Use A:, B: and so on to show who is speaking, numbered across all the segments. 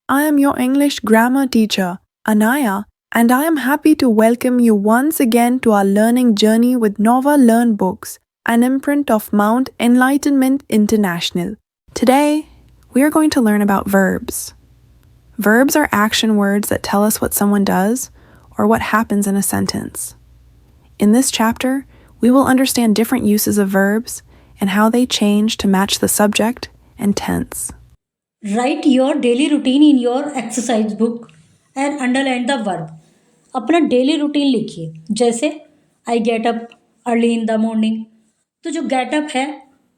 A: I am your English grammar teacher, Anaya, and I am happy to welcome you once again to our learning journey with Nova Learn Books, an imprint of Mount Enlightenment International. Today, we are going to learn about verbs. Verbs are action words that tell us what someone does or what happens in a sentence. In this chapter, we will understand different uses of verbs and how they change to match the subject and tense.
B: Write your daily routine in your exercise book and underline the verb. अपना daily routine लिखिए, जैसे I get up early in the morning. तो जो get up है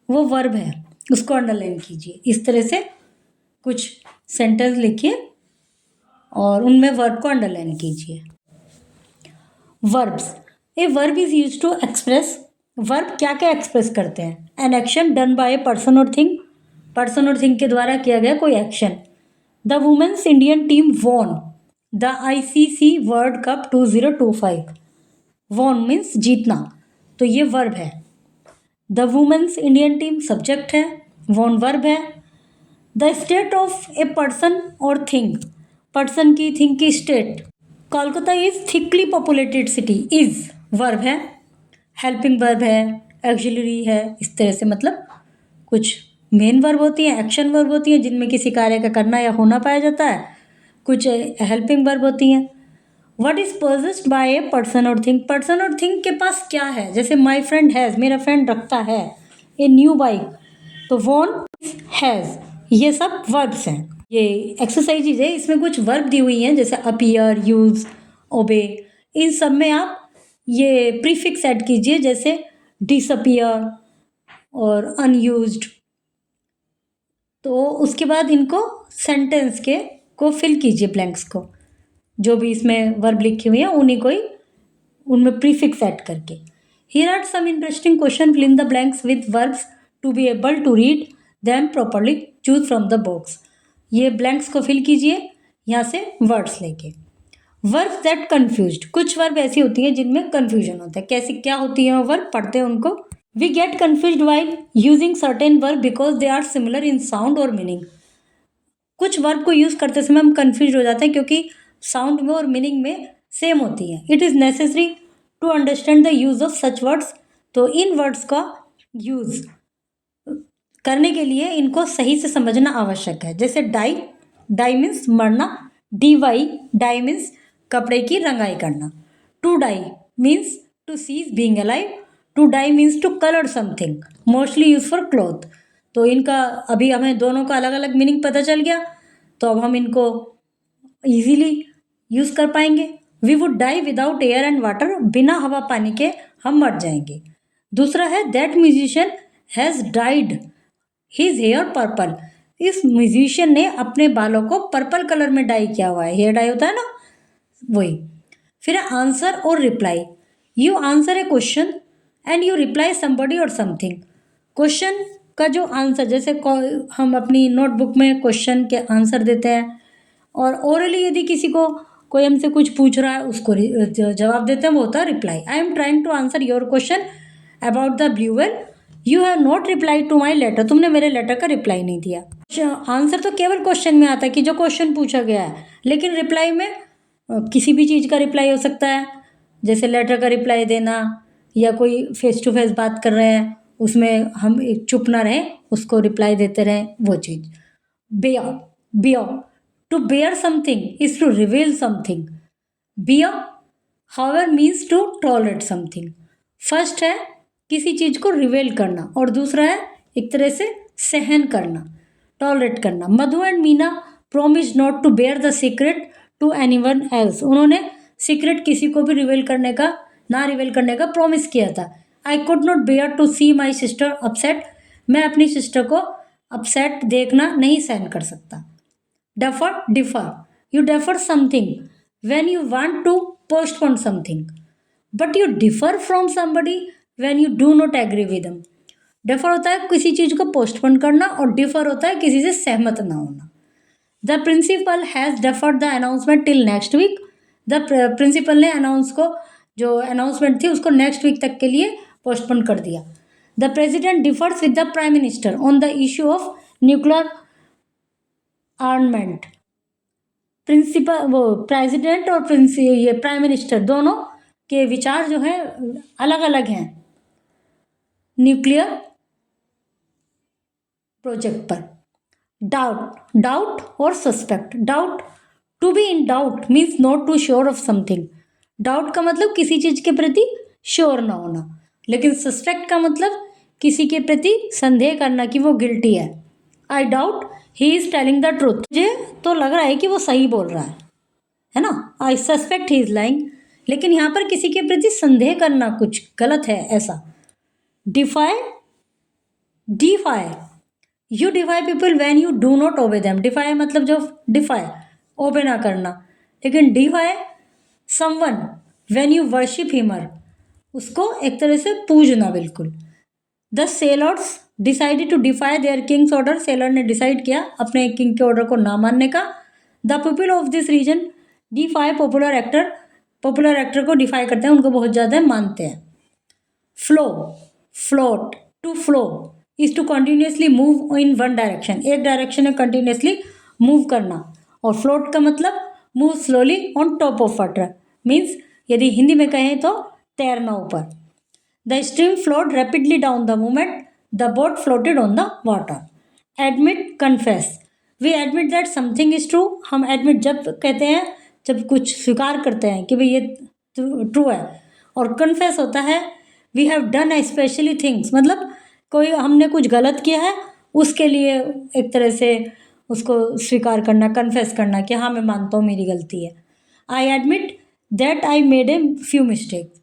B: वो verb है, उसको underline कीजिए। इस तरह से कुछ सेंटेंस लिखिए और उनमें वर्ब को अंडरलाइन कीजिए। Verbs, a verb is use to express. Verb क्या क्या एक्सप्रेस करते हैं? An action done by a person और थिंग, पर्सन और थिंग के द्वारा किया गया कोई action. The women's Indian team won the ICC World Cup 2025। Won means जीतना, तो ये वर्ब है। The women's Indian team subject है, वॉन वर्ब है। The state of a person और थिंग, पर्सन की थिंग की state. Kolkata is thickly populated city, is verb है, हेल्पिंग वर्ब है, एक्सिलरी है। इस तरह से मतलब कुछ मेन वर्ब होती हैं, एक्शन वर्ब होती हैं जिनमें किसी कार्य का करना या होना पाया जाता है। कुछ हेल्पिंग वर्ब होती हैं। What is possessed by a person और थिंग, पर्सन और थिंग के पास क्या है? जैसे माई फ्रेंड हैज़, मेरा फ्रेंड रखता है ए न्यू बाइक, तो वॉन हैज़। ये सब वर्ब्स हैं। ये एक्सरसाइज है, इसमें कुछ वर्ब दी हुई हैं जैसे अपीयर, यूज, ओबे। इन सब में आप ये प्रीफिक्स ऐड कीजिए, जैसे डिसअपियर और अनयूज्ड। तो उसके बाद इनको सेंटेंस के को फिल कीजिए, ब्लैंक्स को, जो भी इसमें वर्ब लिखी हुई है उन्हीं को ही उनमें प्रीफिक्स ऐड करके। Here are some interesting question, fill in the blanks with verbs to be able to read them properly, choose from the box. ये ब्लैंक्स को फिल कीजिए यहाँ से वर्ड्स लेके। वर्ब्स दैट कन्फ्यूज्ड, कुछ वर्ब ऐसी होती हैं जिनमें कन्फ्यूजन होता है। कैसी क्या होती है वो वर्ब, पढ़ते हैं उनको। We get confused while using certain verb because they are similar in sound और मीनिंग। कुछ वर्ब को यूज करते समय हम कंफ्यूज हो जाते हैं क्योंकि साउंड में और मीनिंग में सेम होती हैं। It is necessary to understand the use of such words, तो इन वर्ड्स का यूज करने के लिए इनको सही से समझना आवश्यक है। जैसे डाई, डाई मीन्स मरना। डीवाई, डाई मीन्स कपड़े की रंगाई करना। To die means to cease being alive. To die means to colour something, mostly use for cloth. तो इनका अभी हमें दोनों का अलग अलग मीनिंग पता चल गया, तो अब हम इनको इजीली यूज कर पाएंगे। We would die without air and water, बिना हवा पानी के हम मर जाएंगे। दूसरा है that musician has dyed his hair purple, इस म्यूजिशियन ने अपने बालों को पर्पल कलर में डाई किया हुआ है। हेयर डाई होता है ना, वही। फिर है आंसर और reply. You answer A question and you reply somebody और समथिंग। क्वेश्चन का जो आंसर, जैसे हम अपनी नोटबुक में क्वेश्चन के आंसर देते हैं, और ओरली यदि किसी को कोई हमसे कुछ पूछ रहा है उसको जवाब देते हैं, वो होता है reply. I am trying to answer your question about the blue whale, you have not reply to my letter, तुमने मेरे लेटर का रिप्लाई नहीं दिया। आंसर तो केवल क्वेश्चन में आता है कि जो क्वेश्चन पूछा गया है, लेकिन रिप्लाई में किसी भी चीज़ का रिप्लाई हो सकता है। जैसे लेटर का रिप्लाई देना, या कोई फेस टू फेस बात कर रहे हैं उसमें हम चुप ना रहें, उसको रिप्लाई देते रहें, वो चीज़। Bare, bare, to bare something is to reveal something. Bear however means to tolerate something. First है किसी चीज़ को रिवेल करना, और दूसरा है एक तरह से सहन करना, टॉलरेट करना। Madhu and Meena promise not to bare the secret to anyone else, उन्होंने सीक्रेट किसी को भी रिवेल करने का, ना रिवेल करने का प्रॉमिस किया था। I could not bear to see my sister upset, मैं अपनी सिस्टर को अपसेट देखना नहीं सहन कर सकता। Defer, differ. You defer something when you want to postpone something, but you differ from somebody when you do not agree with them. Defer होता है किसी चीज को पोस्टपोन करना, और डिफर होता है किसी से सहमत ना होना। The principal has deferred the announcement till next week, the principal ने अनाउंस को, जो अनाउंसमेंट थी उसको नेक्स्ट वीक तक के लिए पोस्टपोन कर दिया। The president differs with the prime minister on the issue of nuclear armament, principle वो प्रेसिडेंट और ये प्राइम मिनिस्टर दोनों के विचार जो हैं अलग अलग हैं न्यूक्लियर प्रोजेक्ट पर। डाउट और suspect. Doubt, to be in doubt means not to sure of something. Doubt का मतलब किसी चीज के प्रति श्योर ना होना, लेकिन सस्पेक्ट का मतलब किसी के प्रति संदेह करना कि वो गिल्टी है। I doubt he is telling the truth. मुझे तो लग रहा है कि वो सही बोल रहा है ना। आई सस्पेक्ट ही इज लाइंग। लेकिन यहाँ पर किसी के प्रति संदेह करना कुछ गलत है ऐसा। Defy, you defy people when you do not obey them. Defy मतलब जो डिफाई ओबे ना करना, लेकिन defy someone when you worship him or, उसको एक तरह से पूजना बिल्कुल। The sailors decided to defy their king's order. Sailor ने डिसाइड किया अपने किंग के ऑर्डर को ना मानने का। The people of this region defy popular actor. Popular actor को डिफाई करते हैं, उनको बहुत ज़्यादा मानते हैं। Flow, float, to flow is to continuously move in one direction. एक डायरेक्शन में कंटिन्यूसली मूव करना। और फ्लोट का मतलब move slowly on top of water, means यदि हिंदी में कहें तो तैरना ऊपर। The stream float rapidly down the moment the boat floated on the water. Admit, confess, we admit that something is true. हम एडमिट जब कहते हैं जब कुछ स्वीकार करते हैं कि भाई ये ट्रू है। और कन्फेस होता है we have done specially things, मतलब कोई हमने कुछ गलत किया है उसके लिए एक तरह से उसको स्वीकार करना, कन्फेस करना कि हाँ मैं मानता हूँ मेरी गलती है। I admit that I made a few mistakes.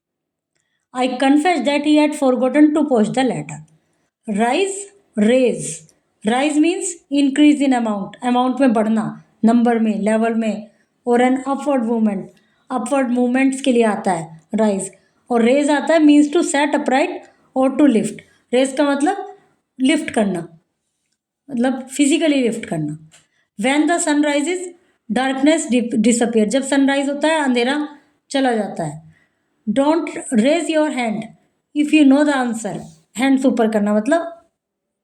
B: I confess that he had forgotten to post the letter. Rise, raise, rise means increase in amount, amount में बढ़ना, नंबर में, लेवल में। और an upward movement, upward movements के लिए आता है rise. और रेज आता है मीन्स टू सेट अपराइट और टू लिफ्ट। रेज का मतलब लिफ्ट करना, मतलब फिजिकली लिफ्ट करना। When the sunrises darkness disappear, जब सनराइज होता है अंधेरा चला जाता है। Don't raise your hand if you know the answer, hands ऊपर करना मतलब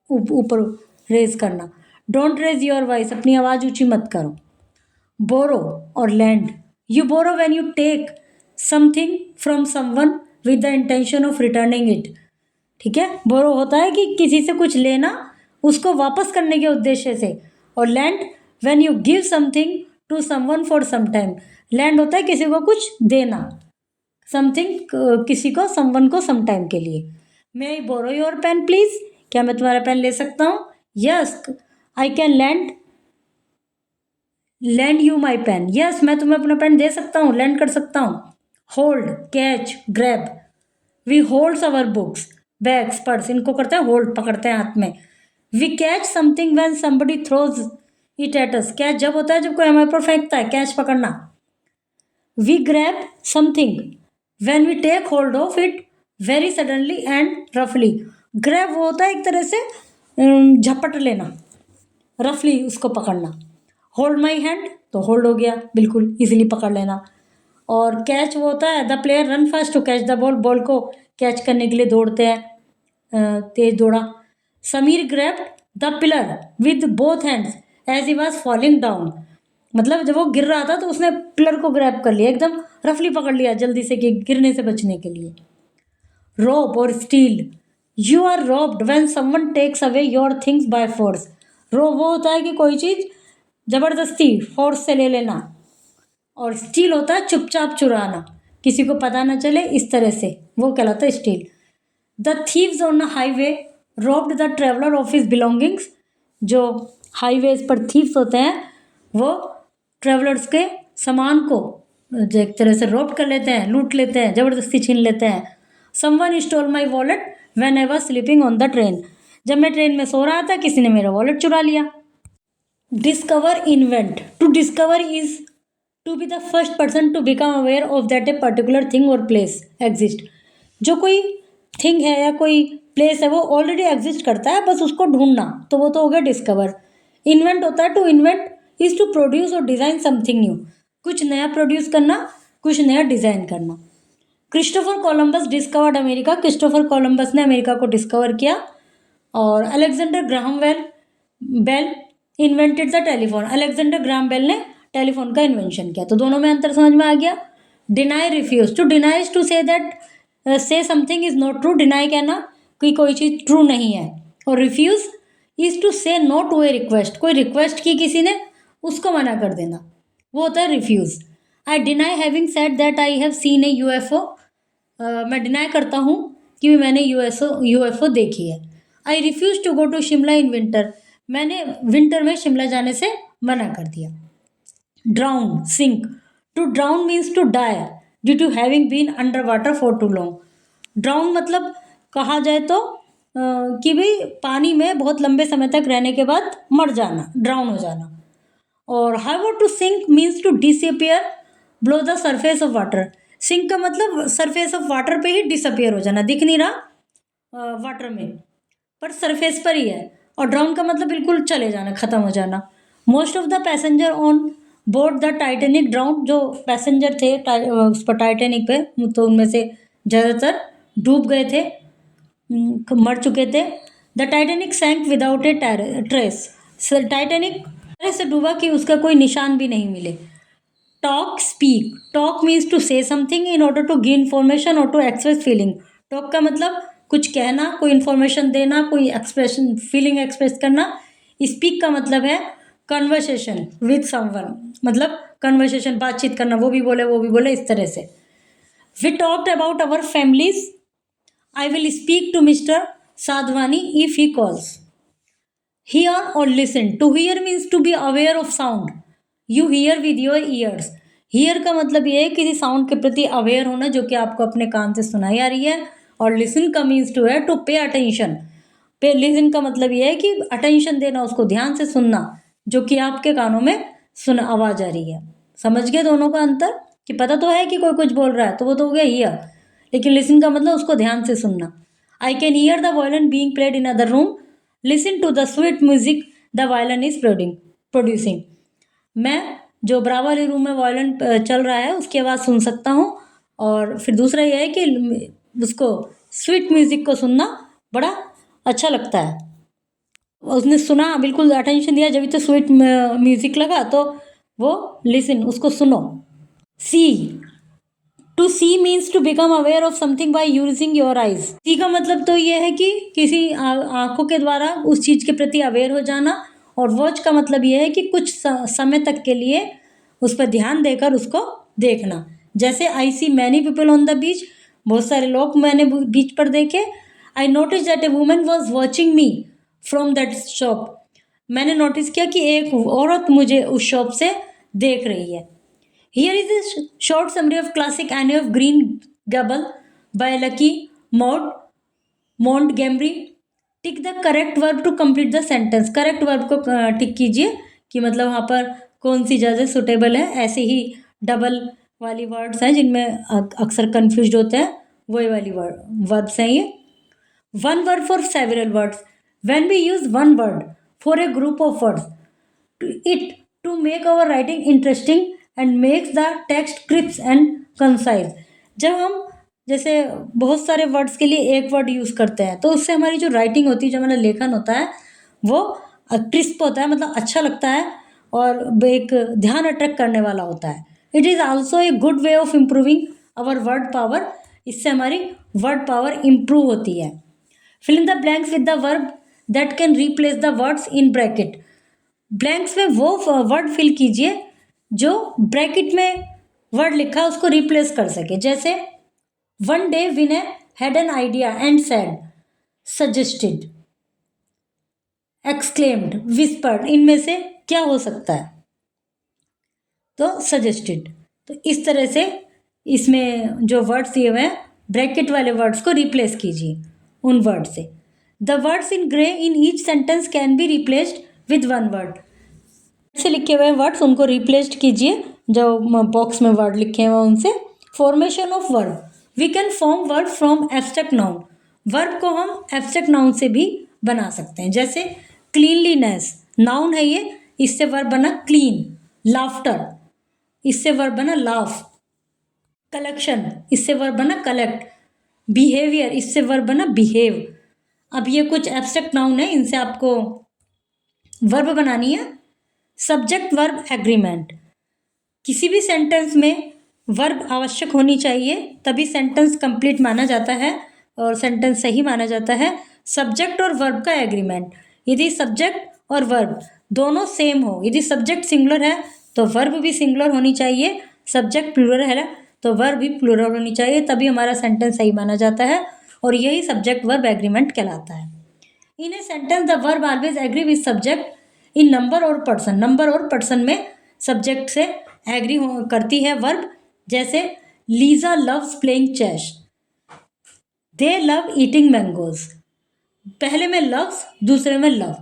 B: ऊपर रेज करना। डोंट रेज योर वॉइस, अपनी आवाज़ ऊंची मत करो। बोरो और lend, you borrow when you take something from someone with the intention of returning it. ठीक है, बोरो होता है कि किसी से कुछ लेना उसको वापस करने के उद्देश्य से। और lend when you give something to someone for some time. Lend होता है किसी को कुछ देना, समथिंग किसी को, समवन को सम टाइम के लिए। May I borrow your pen please, क्या मैं तुम्हारा पेन ले सकता हूँ? Yes I can lend you my pen, yes मैं तुम्हें अपना पेन दे सकता हूँ, लैंड कर सकता हूँ। Hold, catch, grab, we holds our books, bags, purse, इनको करते हैं होल्ड, पकड़ते हैं हाथ में। We catch something when somebody throws it at us, catch जब होता है जब कोई हमारे पर फेंकता है, कैच पकड़ना। We grab something when we take hold of it very suddenly and रफली। ग्रैब वो होता है एक तरह से झपट लेना, रफली उसको पकड़ना। होल्ड माई हैंड तो होल्ड हो गया, बिल्कुल इजीली पकड़ लेना। और कैच वो होता है the player run fast to catch the ball, ball को कैच करने के लिए दौड़ते हैं, तेज दौड़ा। Sameer grabbed the pillar with both hands as he was falling down, मतलब जब वो गिर रहा था तो उसने पिलर को ग्रैब कर लिया, एकदम रफली पकड़ लिया जल्दी से कि गिरने से बचने के लिए। रोब और steal, you are robbed when someone takes away your things by force. Rob वो होता है कि कोई चीज़ ज़बरदस्ती फोर्स से ले लेना। और स्टील होता है चुपचाप चुराना, किसी को पता ना चले इस तरह से, वो कहलाता है steel. The thieves on a highway robed the traveller of his belongings, जो हाईवेज पर थीव्स होते हैं वो ट्रेवलर्स के सामान को जो एक तरह से रोब कर लेते हैं, लूट लेते हैं, ज़बरदस्ती छीन लेते हैं। Someone stole my wallet when I was sleeping on the train, जब मैं ट्रेन में सो रहा था किसी ने मेरा वॉलेट चुरा लिया। Discover, invent, to discover is to be the first person to become aware of that a particular thing और प्लेस एग्जिस्ट। जो कोई थिंग है या कोई प्लेस है वो ऑलरेडी एग्जिस्ट करता है, बस उसको ढूंढना, तो वो तो हो गया डिस्कवर। इन्वेंट होता है to invent is to produce और डिज़ाइन समथिंग न्यू, कुछ नया प्रोड्यूस करना, कुछ नया डिज़ाइन करना। Christopher Columbus discovered America, Christopher Columbus ने अमेरिका को डिस्कवर किया। और Alexander Graham Bell invented the telephone, Alexander Graham Bell ने टेलीफोन का इन्वेंशन किया। तो दोनों में अंतर समझ में आ गया। Deny refuse, to deny is to say that say something is not true. Deny कहना कि कोई चीज़ ट्रू नहीं है, और रिफ्यूज इज टू से नो टू ए रिक्वेस्ट। कोई रिक्वेस्ट की किसी ने, उसको मना कर देना, वो होता है refuse. I deny having said that I have seen a UFO। मैं डिनाई करता हूँ कि मैंने UFO देखी है। I refuse to go to Shimla in winter. मैंने विंटर में शिमला जाने से मना कर दिया। Drown, sink, to drown means to die due to having been under water for too long. Drown मतलब कहा जाए तो कि भाई पानी में बहुत लंबे समय तक रहने के बाद मर जाना, ड्राउन हो जाना। और how to sink means to disappear below the surface of water. Sink का मतलब सरफेस ऑफ वाटर पे ही डिसअपियर हो जाना, दिख नहीं रहा वाटर में पर सरफेस पर ही है। और ड्राउन का मतलब बिल्कुल चले जाना, खत्म हो जाना। Most of the passenger on board the Titanic drown. जो पैसेंजर थे उस पर टाइटेनिक पे, तो उनमें से ज़्यादातर डूब गए थे, मर चुके थे। The Titanic sank without a trace. Titanic ऐसे डूबा कि उसका कोई निशान भी नहीं मिले। Talk, speak, talk means to say something in order to gain information और टू एक्सप्रेस फीलिंग। टॉक का मतलब कुछ कहना, कोई इन्फॉर्मेशन देना, कोई एक्सप्रेशन, फीलिंग एक्सप्रेस करना। स्पीक का मतलब है कन्वर्सेशन विद समवन, मतलब कन्वर्सेशन, बातचीत करना, वो भी बोले, इस तरह से। We talked about our families. I will speak to mister Sadhwani if he calls. Hear और listen, to hear means to be aware of sound. You hear with your ears. Hear का मतलब ये है किसी साउंड के प्रति अवेयर होना जो कि आपको अपने कान से सुनाई आ रही है। और लिसन का मीन्स टू है टू पे अटेंशन। पे लिसन का मतलब ये है कि अटेंशन देना, उसको ध्यान से सुनना, जो कि आपके कानों में सुन आवाज आ रही है। समझ गए दोनों का अंतर? कि पता तो है कि कोई कुछ बोल रहा है तो वो तो हो गया हियर, लेकिन लिसन का मतलब उसको ध्यान से सुनना। I can hear the violin being played in other room. Listen to the sweet music the violin is producing. मैं जो बराबर वाले रूम में वायलिन चल रहा है उसकी आवाज़ सुन सकता हूँ। और फिर दूसरा यह है कि उसको स्वीट म्यूज़िक को सुनना बड़ा अच्छा लगता है। उसने सुना, बिल्कुल अटेंशन दिया, जब तो स्वीट म्यूज़िक लगा, तो वो लिसन, उसको सुनो। See, to see means to become aware of something by using your eyes. See का मतलब तो ये है कि किसी आंखों के द्वारा उस चीज़ के प्रति अवेयर हो जाना। और वॉच का मतलब ये है कि कुछ समय तक के लिए उस पर ध्यान देकर उसको देखना। जैसे I see many people on the beach, बहुत सारे लोग मैंने बीच पर देखे। I notice that a woman was watching me from that shop. मैंने नोटिस किया कि एक औरत मुझे उस शॉप से देख रही है। Here is a short summary of classic Anne of Green Gable by Lucy Montgomery. Tick the correct verb to complete the sentence. Correct verb को टिक कीजिए कि मतलब वहाँ पर कौन सी ज़्यादा सुटेबल है। ऐसे ही डबल वाली वर्ड्स हैं जिनमें अक्सर कंफ्यूज होते हैं, वही वाली वर्ब्स हैं ये। One word for several words. When we use one word for a group of words it to make our writing interesting and makes the text crisp and concise. जब हम जैसे बहुत सारे वर्ड्स के लिए एक वर्ड यूज़ करते हैं तो उससे हमारी जो राइटिंग होती है, जो हमारा लेखन होता है, वो क्रिस्प होता है, मतलब अच्छा लगता है और एक ध्यान अट्रैक्ट करने वाला होता है। It is also a good way of improving our word power. इससे हमारी वर्ड पावर इम्प्रूव होती है। Fill in the blanks with the verb that can replace the words in bracket. Blanks में वो वर्ड फिल कीजिए जो bracket में word लिखा उसको रिप्लेस कर सके। जैसे one day Vinay had an idea and said, suggested, exclaimed, whispered. इनमें से क्या हो सकता है? तो सजेस्टेड। तो इस तरह से इसमें जो वर्ड्स दिए हुए हैं, ब्रैकेट वाले वर्ड्स को रिप्लेस कीजिए उन वर्ड से। The words in grey in each sentence can be replaced with one word. से लिखे हुए वर्ड्स उनको रिप्लेस्ड कीजिए, जो बॉक्स में वर्ड लिखे हुए उनसे। Formation of verb. We can form verb from abstract noun. Verb को हम एब्स्ट्रैक्ट नाउन से भी बना सकते हैं। जैसे क्लीनलीनेस नाउन है ये, इससे वर्ब बना क्लीन। लाफ्टर, इससे वर्ब बना लाफ। कलेक्शन, इससे वर्ब बना कलेक्ट। बिहेवियर, इससे वर्ब बना बिहेव। अब ये कुछ एब्स्ट्रैक्ट नाउन है, इनसे आपको वर्ब बनानी है। Subject verb agreement. किसी भी सेंटेंस में वर्ब आवश्यक होनी चाहिए, तभी सेंटेंस कंप्लीट माना जाता है और सेंटेंस सही माना जाता है। सब्जेक्ट और वर्ब का एग्रीमेंट, यदि सब्जेक्ट और वर्ब दोनों सेम हो, यदि सब्जेक्ट सिंगुलर है तो वर्ब भी सिंगुलर होनी चाहिए, सब्जेक्ट प्लूरल है तो वर्ब भी प्लूरल होनी चाहिए, तभी हमारा सेंटेंस सही माना जाता है और यही सब्जेक्ट वर्ब एग्रीमेंट कहलाता है। In a sentence the verb always agree with subject in number और पर्सन, नंबर और पर्सन में सब्जेक्ट से एग्री करती है वर्ब। जैसे Lisa loves playing chess, they love eating mangoes, पहले में लव्स, दूसरे में love.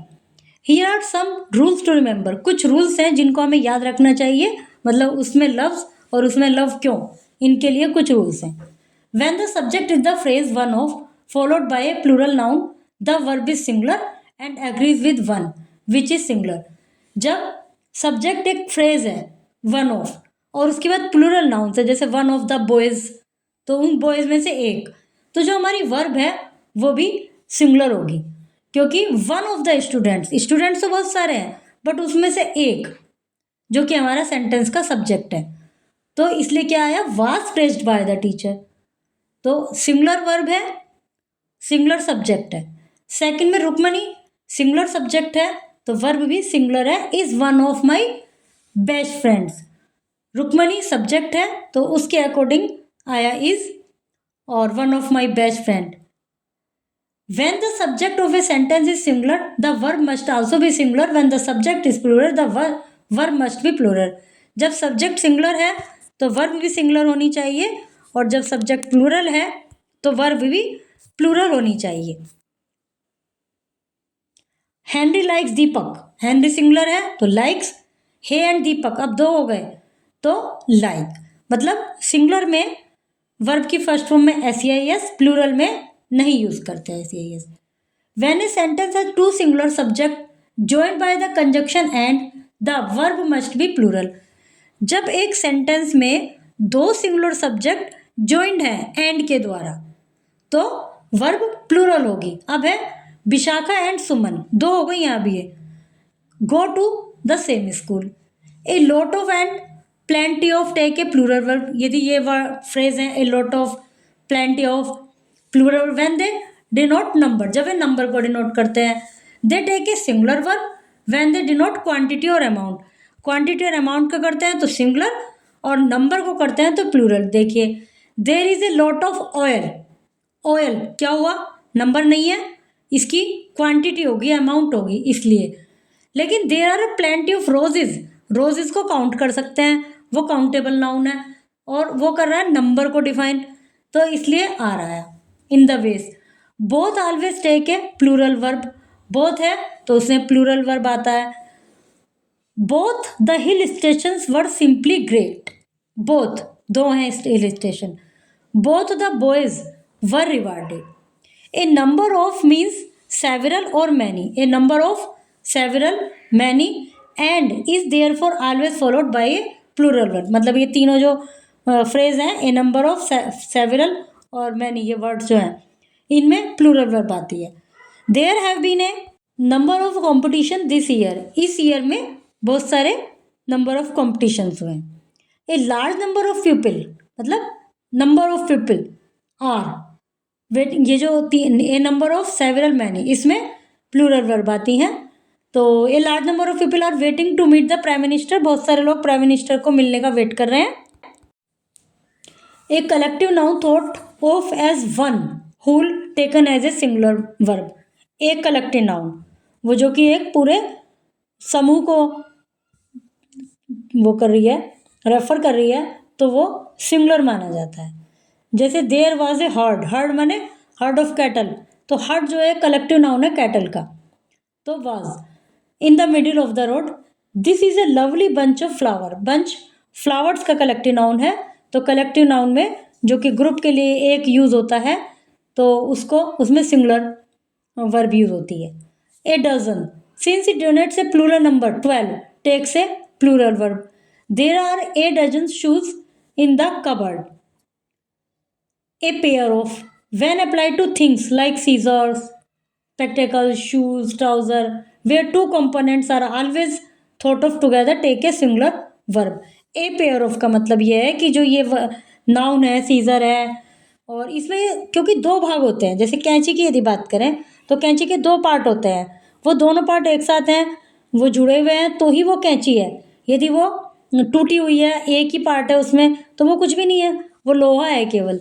B: Here are some rules to remember, कुछ रूल्स हैं जिनको हमें याद रखना चाहिए, मतलब उसमें लव्स और उसमें लव क्यों, इनके लिए कुछ रूल्स हैं। When the subject is the phrase one of followed by a plural noun the verb is singular and agrees with one which is singular. जब सब्जेक्ट एक फ्रेज है वन ऑफ और उसके बाद प्लूरल नाउन से, जैसे one of the boys, तो उन बॉयज में से एक, तो जो हमारी वर्ब है वो भी सिंगुलर होगी, क्योंकि one of the students, students तो बहुत सारे हैं बट उसमें से एक जो कि हमारा सेंटेंस का सब्जेक्ट है, तो इसलिए क्या आया, was praised by the teacher, तो सिंगुलर वर्ब है, सिंगुलर सब्जेक्ट है। सेकंड में रुक्मणी, सिंगुलर सब्जेक्ट है तो वर्ब भी सिंगुलर है, is one of my best friends, Rukmani subject है तो उसके अकॉर्डिंग आया इज, और one of my best friend. When the subject of a sentence is singular, the verb must also be singular. When the subject is plural, the verb must be plural. जब subject singular है तो verb भी singular होनी चाहिए, और जब subject plural है तो वर्ब भी प्लूरल होनी चाहिए। हेनरी लाइक्स दीपक, हेनरी सिंगुलर है तो लाइक्स, हे एंड दीपक अब दो हो गए तो लाइक, मतलब सिंगुलर में वर्ब की फर्स्ट फॉर्म में एस, प्लूरल में नहीं यूज करते हैं S. When a sentence has two singular subject joined by the conjunction and the verb must be plural, जब एक सेंटेंस में दो सिंगुलर सब्जेक्ट जॉइंड है एंड के द्वारा तो वर्ब प्लूरल होगी। अब है विशाखा एंड सुमन, दो हो गई, यहाँ भी है go to the same school. A lot of and plenty of take a plural verb, यदि ये फ्रेज है a lot of, plenty of, plural when they denote number, जब वे नंबर को डिनोट करते हैं। They take a singular verb when they denote quantity और amount, quantity और अमाउंट का करते हैं तो सिंगुलर और नंबर को करते हैं तो प्लूरल। देखिए there is a lot of oil, oil क्या हुआ, नंबर नहीं है, इसकी क्वांटिटी होगी, अमाउंट होगी इसलिए। लेकिन there are a plenty of roses, roses को काउंट कर सकते हैं, वो काउंटेबल नाउन है और वो कर रहा है नंबर को डिफाइन, तो इसलिए आ रहा है। In the ways both always take a plural verb, both है तो उसमें प्लूरल वर्ब आता है। Both the hill station were simply great, both दो हैं hill station. Both the boys were rewarded. A number of means several और many, a number of, several, many and is therefore always followed by a plural verb, मतलब ये तीनों जो phrase हैं a number of, several और many, ये words जो हैं इनमें प्लूरल वर्ब आती है। There have been a number of competition this year, इस ईयर में बहुत सारे नंबर ऑफ कॉम्पिटिशन्स हुए हैं। A large number of people, मतलब number of people are, wait, ये जो a number of, several, many, इसमें प्लूरल वर्ब आती हैं। तो a large number of people are waiting to meet the prime minister, बहुत सारे लोग प्राइम मिनिस्टर को मिलने का वेट कर रहे हैं। A collective noun thought of as one whole taken as a singular verb, एक कलेक्टिव नाउन वो जो कि एक पूरे समूह को वो कर रही है, रेफर कर रही है, तो वो सिंगुलर माना जाता है। जैसे there was a herd, herd माने हर्ड ऑफ कैटल, तो हर्ड जो है कलेक्टिव नाउन है कैटल का, तो was. In the middle of the road, this is a lovely bunch of flower, bunch flowers का कलेक्टिव नाउन है, तो कलेक्टिव नाउन में जो कि ग्रुप के लिए एक यूज होता है तो उसको, उसमें सिंगुलर वर्ब यूज होती है। A dozen, since it denotes a plural number 12 takes a plural verb. There are a dozen shoes in the cupboard. A pair of, when applied to things like scissors, spectacles, shoes, trouser, where two components are always thought of together, take a singular verb. A pair of का मतलब ये है कि जो ये noun है, scissor है, और इसमें क्योंकि दो भाग होते हैं, जैसे कैंची की यदि बात करें तो कैंची के दो पार्ट होते हैं, वो दोनों पार्ट एक साथ हैं, वो जुड़े हुए हैं तो ही वो कैंची है। यदि वो टूटी हुई है, एक ही पार्ट है उसमें, तो वो कुछ भी नहीं है, वो लोहा है केवल।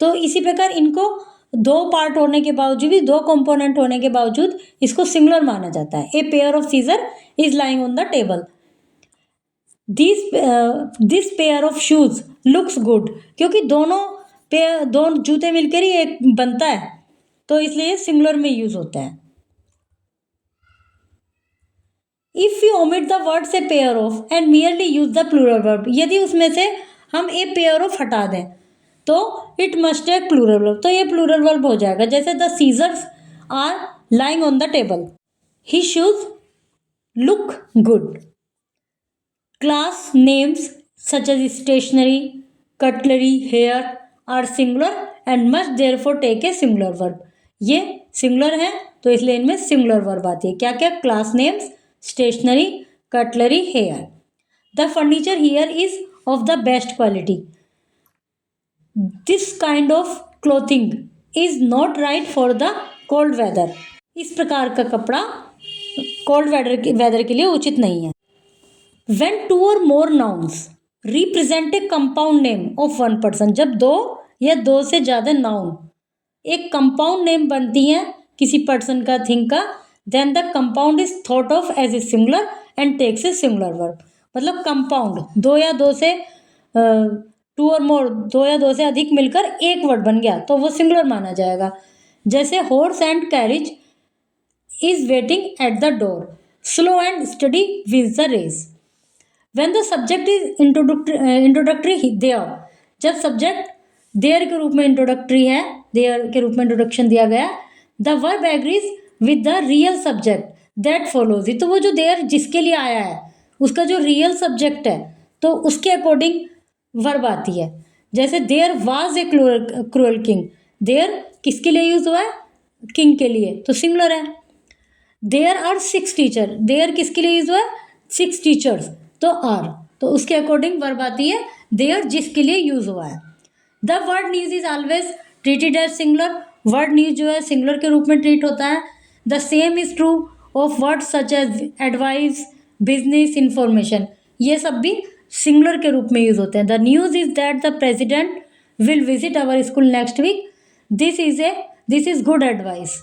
B: तो इसी प्रकार इनको दो पार्ट होने के बावजूद भी, दो कंपोनेंट होने के बावजूद इसको सिंगुलर माना जाता है। A pair of scissor is lying on the table. This pair of shoes looks good, क्योंकि दोनों जूते मिलकर ही एक बनता है, तो इसलिए सिंगुलर में यूज होता है। If you omit the words a pair of and merely use the plural verb, यदि उसमें से हम ए पेयर ऑफ हटा दें तो it must take plural verb, तो ये प्लूरल वर्ब हो जाएगा। जैसे the scissors are lying on the table, his shoes look good. Class names such as stationery, cutlery, hair are singular and must therefore take a singular verb. ये singular है तो इसलिए इनमें सिंगुलर वर्ब आती है। क्या क्या? Class names, stationery, cutlery, hair. The furniture here is of the best quality. This kind of clothing is not right for the cold weather. इस प्रकार का कपड़ा कोल्ड वेदर के लिए उचित नहीं है। When two or more nouns represent a compound name of one person, जब दो या दो से ज्यादा नाउन एक कंपाउंड नेम बनती हैं किसी पर्सन का, थिंग का, then the compound is thought of as a singular and takes a singular verb। मतलब कंपाउंड दो या दो से टू और मोर, दो या दो से अधिक मिलकर एक वर्ड बन गया तो वो सिंगुलर माना जाएगा। जैसे horse and carriage is waiting at the door, slow and steady wins the race. When the subject is introductory there, जब सब्जेक्ट देयर के रूप में इंट्रोडक्टरी है, देयर के रूप में इंट्रोडक्शन दिया गया, the verb agrees with the real subject that follows it, तो वो जो देयर जिसके लिए आया है उसका जो रियल सब्जेक्ट है तो उसके अकॉर्डिंग वर्ब आती है। जैसे there was a cruel king, there किसके लिए यूज हुआ है? किंग के लिए, तो सिंगुलर है। देयर आर 6 टीचर, देयर किसके लिए यूज हुआ है? 6 टीचर्स, तो आर, तो उसके अकॉर्डिंग वर्ब आती है देयर जिसके लिए यूज हुआ है। The word news is always treated as singular, word news जो है सिंगुलर के रूप में ट्रीट होता है। The same is true of word such as advice, business, information, ये सब भी सिंगुलर के रूप में यूज होते हैं। The news is that the president will visit our school next week, this is good advice.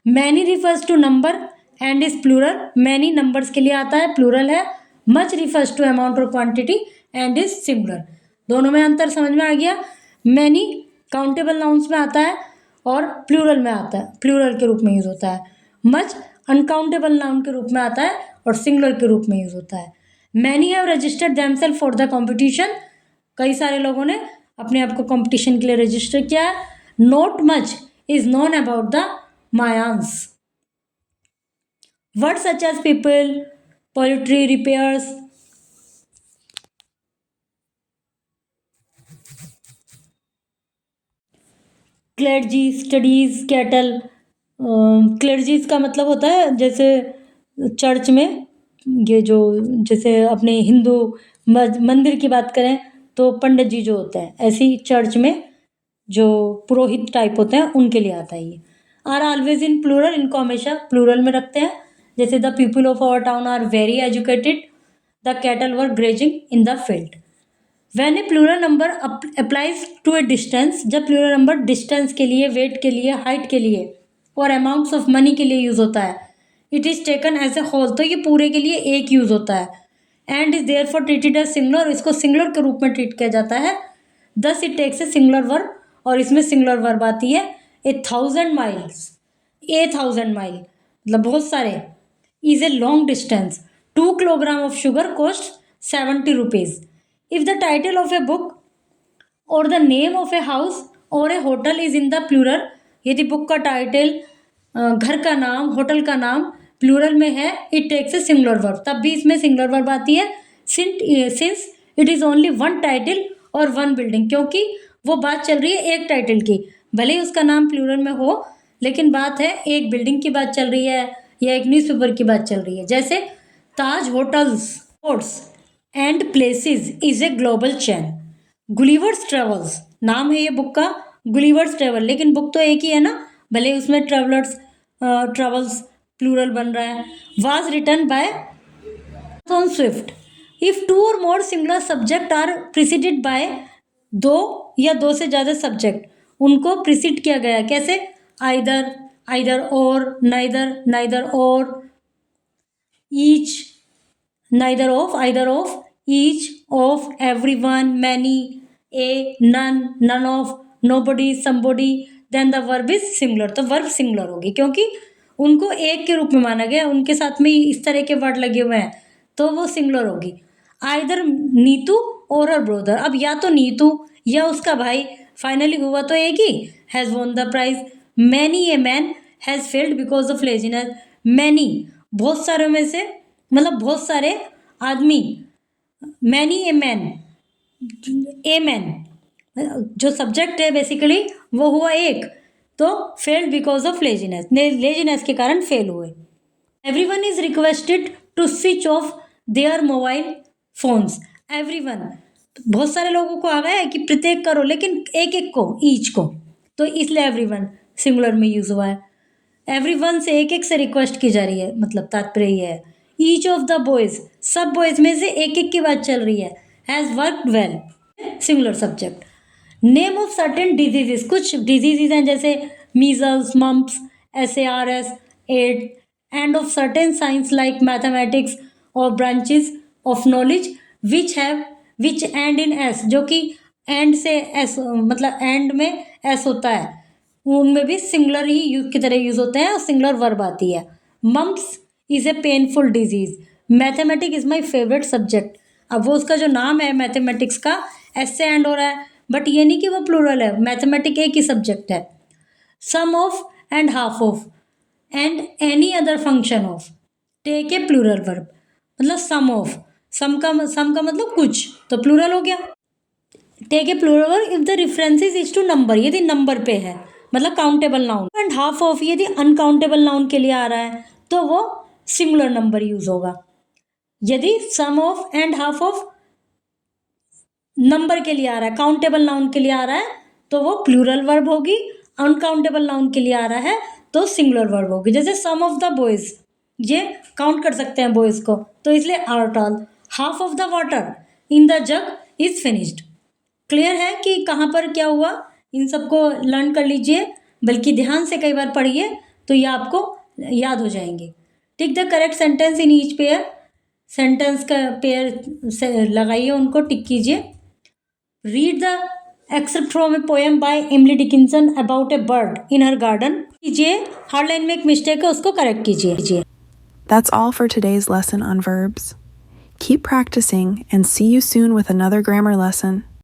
B: Many refers to number and is plural, many numbers के लिए आता है, प्लूरल है। मच रिफर्स टू अमाउंट और quantity and is singular. दोनों में अंतर समझ में आ गया। मैनी काउंटेबल नाउन्स में आता है और प्लूरल में आता है, प्लूरल के रूप में यूज होता है। मच अनकाउंटेबल नाउन के रूप में आता है और सिंगुलर के रूप में यूज होता है। Many have registered themselves for the competition, कई सारे लोगों ने अपने आप को कॉम्पिटिशन के लिए रजिस्टर किया है। Not much is known about the Mayans. Word such as people, poultry, repairs, clergy, studies, cattle. Clergies का मतलब होता है जैसे चर्च में ये जो, जैसे अपने हिंदू मंदिर की बात करें तो पंडित जी जो होते हैं, ऐसी चर्च में जो पुरोहित टाइप होते हैं उनके लिए आता है ये। आर ऑलवेज इन प्लूरल, इनको हमेशा प्लूरल में रखते हैं। जैसे the people of our town are very educated, the cattle were grazing in the field. When a plural number applies to a distance, जब प्लूरल नंबर डिस्टेंस के लिए, wait के लिए, हाइट के लिए और अमाउंट्स ऑफ मनी के लिए यूज होता है, it is taken as a whole, तो ये पूरे के लिए एक यूज होता है। And is therefore treated as singular, इसको सिंगुलर के रूप में ट्रीट किया जाता है। Thus it takes a singular verb, और इसमें सिंगुलर वर्ब आती है। 1000 माइल्स, 1000 माइल मतलब बहुत सारे। Is a long distance, 2 kilogram of sugar cost 70 rupees. If the title of a book और the name of a house और a hotel is in the plural, यदि बुक का title, घर का नाम, होटल का नाम प्लूरल में है, it takes a singular verb, तब भी इसमें सिंगुलर वर्ब आती है। Since it is only one title और वन बिल्डिंग, क्योंकि वो बात चल रही है एक टाइटल की, भले ही उसका नाम प्लूरल में हो, लेकिन बात है एक बिल्डिंग की बात चल रही है या एक न्यूज़पेपर की बात चल रही है। जैसे Taj hotels, and places is a global chain. Gulliver's Travels नाम है ये बुक का, गुलिवर्स ट्रेवल, लेकिन बुक तो एक ही है ना, भले उसमें ट्रेवलर्स ट्रेवल्स प्लूरल बन रहा है। Was written by John Swift. If two और more singular subject are preceded by, दो या दो से ज्यादा सब्जेक्ट उनको प्रिसीड किया गया है, कैसे? आइदर, आइदर और, नाइदर, नाइदर और, each, neither of, either of, each of, everyone, many, a, none, none of, nobody, somebody, then the verb is singular। तो verb singular होगी क्योंकि उनको एक के रूप में माना गया, उनके साथ में इस तरह के वर्ड लगे हुए हैं तो वो singular होगी। either नीतू और her brother, अब या तो नीतू या उसका भाई, फाइनली हुआ तो एक ही, has won the prize। many a man has failed because of laziness। many बहुत सारे में से, मतलब बहुत सारे आदमी, many a man, a man जो सब्जेक्ट है बेसिकली वो हुआ एक, तो failed because of laziness, laziness के कारण फेल हुए। Everyone is requested to switch off their mobile phones. Everyone बहुत सारे लोगों को आ गया है कि प्रत्येक करो, लेकिन एक एक को, ईच को, तो इसलिए एवरीवन सिंगुलर में यूज हुआ है। एवरीवन से एक एक से रिक्वेस्ट की जा रही है, मतलब तात्पर्य ये है। ईच ऑफ द बॉयज, सब बॉयज में से एक एक की बात चल रही है। Has worked well, singular subject. Name of certain diseases, कुछ डिजीजेज हैं जैसे measles, mumps, SARS, AIDS, and of certain science like mathematics और branches of knowledge which have, which end in s, जो कि एंड से एस, मतलब and में S होता है, उनमें भी सिंगुलर ही यूज की तरह यूज होते हैं और सिंगुलर वर्ब आती है। Mumps is a painful disease. Mathematic is my favourite subject. अब वो उसका जो नाम है मैथमेटिक्स का, एस से एंड हो रहा है, बट ये नहीं कि वो प्लूरल है, मैथमेटिक एक ही सब्जेक्ट है। Some of and half of and any other function of, take a plural verb, मतलब सम ऑफ, सम का मतलब कुछ, तो प्लूरल हो गया। Take a plural verb if the references is to number, यदि नंबर पे है, मतलब countable noun. And half of यदि अनकाउंटेबल नाउन के लिए आ रहा है तो वो सिंगुलर नंबर यूज होगा। यदि some of and half of number के लिए आ रहा है, काउंटेबल नाउन के लिए आ रहा है, तो वो प्लूरल वर्ब होगी। अनकाउंटेबल नाउन के लिए आ रहा है तो सिंगुलर वर्ब होगी। जैसे सम ऑफ द बॉयज, ये काउंट कर सकते हैं बॉयज को, तो इसलिए are tall. Half of the water in the jug is finished. Clear है कि कहाँ पर क्या हुआ, इन सबको लर्न कर लीजिए, बल्कि ध्यान से कई बार पढ़िए तो ये आपको याद हो जाएंगे। Tick the correct sentence in each pair, sentence का पेयर से लगाइए, उनको टिक कीजिए। Read the excerpt from a poem by Emily Dickinson about a bird in her garden. कीजिए, हर लाइन में एक मिस्टेक है, उसको करेक्ट कीजिए।
A: That's all for today's lesson on verbs. Keep practicing and see you soon with another grammar lesson.